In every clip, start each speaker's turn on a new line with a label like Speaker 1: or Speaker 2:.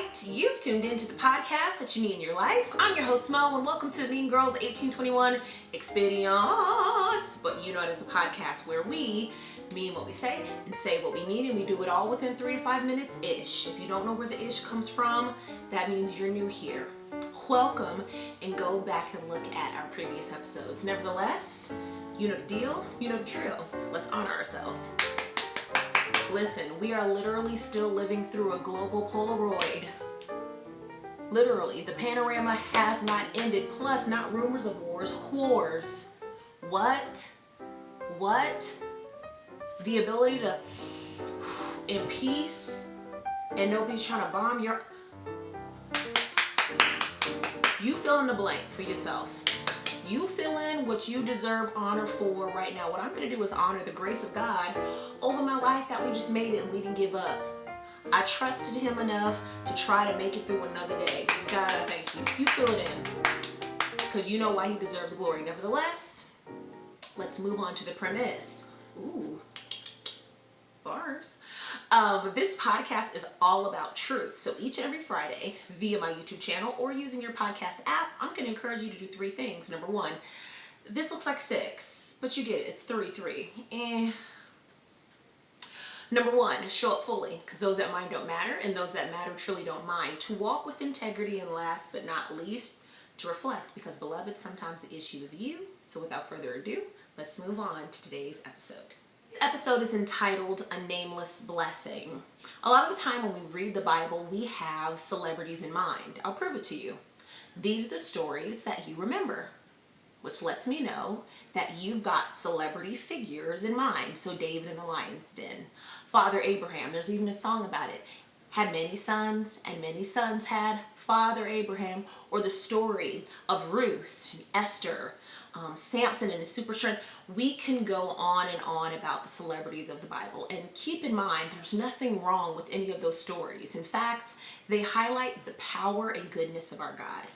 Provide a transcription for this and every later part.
Speaker 1: right, you've tuned into the podcast that you need in your life. I'm your host Mo, and welcome to the Mean Girls 1821 Experience. But you know it is a podcast where we mean what we say and say what we mean, and we do it all within 3 to 5 minutes ish. If you don't know where the ish comes from, that means you're new here. Welcome, and go back and look at our previous episodes. Nevertheless, you know the deal, you know the drill. Let's honor ourselves. Listen, we are literally still living through a global Polaroid. Literally, the panorama has not ended. Plus, not rumors of wars, whores. What? The ability to, in peace, and nobody's trying to bomb your... You fill in the blank for yourself. You fill in what you deserve honor for right now. What I'm going to do is honor the grace of God over my life, that we just made it and we didn't give up. I trusted him enough to try to make it through another day. God, I thank you. You fill it in because you know why he deserves glory. Nevertheless, let's move on to the premise. Ooh, bars. This podcast is all about truth. So each and every Friday via my YouTube channel or using your podcast app, I'm going to encourage you to do 3 things. Number 1, this looks like 6, but you get it. It's 3. Number 1, show up fully, because those that mind don't matter, and those that matter truly don't mind. To walk with integrity, and last but not least, to reflect, because beloved, sometimes the issue is you. So without further ado, let's move on to today's episode. This episode is entitled A Nameless Blessing. A lot of the time when we read the Bible, we have celebrities in mind. I'll prove it to you. These are the stories that you remember, which lets me know that you've got celebrity figures in mind. So David in the lion's den, Father Abraham, there's even a song about it, had many sons, and many sons had Father Abraham. Or the story of Ruth and Esther, Samson and his super strength. We can go on and on about the celebrities of the Bible, and keep in mind there's nothing wrong with any of those stories. In fact, they highlight the power and goodness of our God.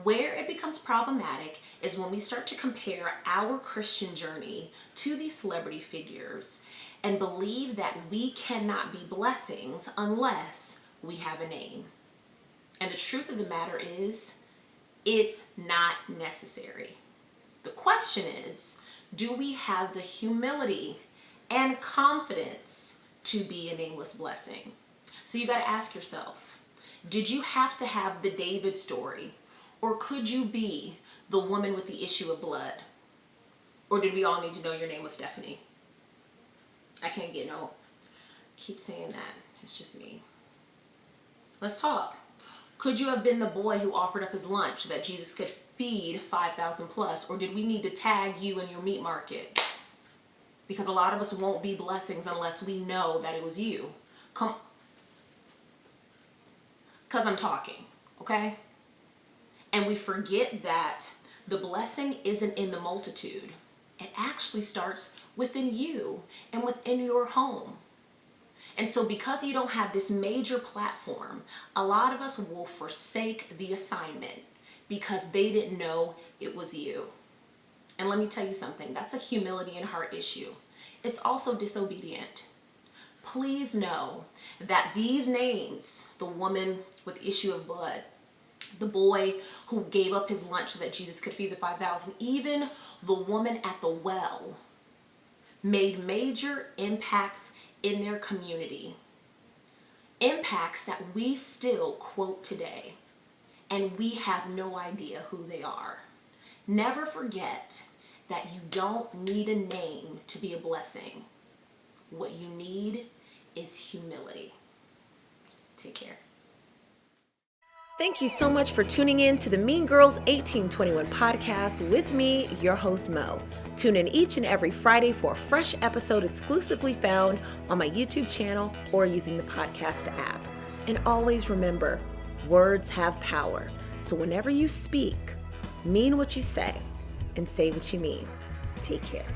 Speaker 1: Where it becomes problematic is when we start to compare our Christian journey to these celebrity figures and believe that we cannot be blessings unless we have a name. And the truth of the matter is, it's not necessary. The question is, do we have the humility and confidence to be a nameless blessing? So you got to ask yourself, did you have to have the David story? Or could you be the woman with the issue of blood? Or did we all need to know your name was Stephanie? I can't get no. Keep saying that. It's just me. Let's talk. Could you have been the boy who offered up his lunch so that Jesus could feed 5,000 plus? Or did we need to tag you in your meat market? Because a lot of us won't be blessings unless we know that it was you. Come. Because I'm talking, okay? And we forget that the blessing isn't in the multitude. It actually starts within you and within your home. And so because you don't have this major platform, a lot of us will forsake the assignment because they didn't know it was you. And let me tell you something, that's a humility and heart issue. It's also disobedient. Please know that these names, the woman with issue of blood, the boy who gave up his lunch so that Jesus could feed the 5,000, even the woman at the well, made major impacts in their community. Impacts that we still quote today, and we have no idea who they are. Never forget that you don't need a name to be a blessing. What you need is humility. Take care. Thank you so much for tuning in to the Mean Girls 1821 podcast with me, your host Mo. Tune in each and every Friday for a fresh episode exclusively found on my YouTube channel or using the podcast app. And always remember, words have power. So whenever you speak, mean what you say and say what you mean. Take care.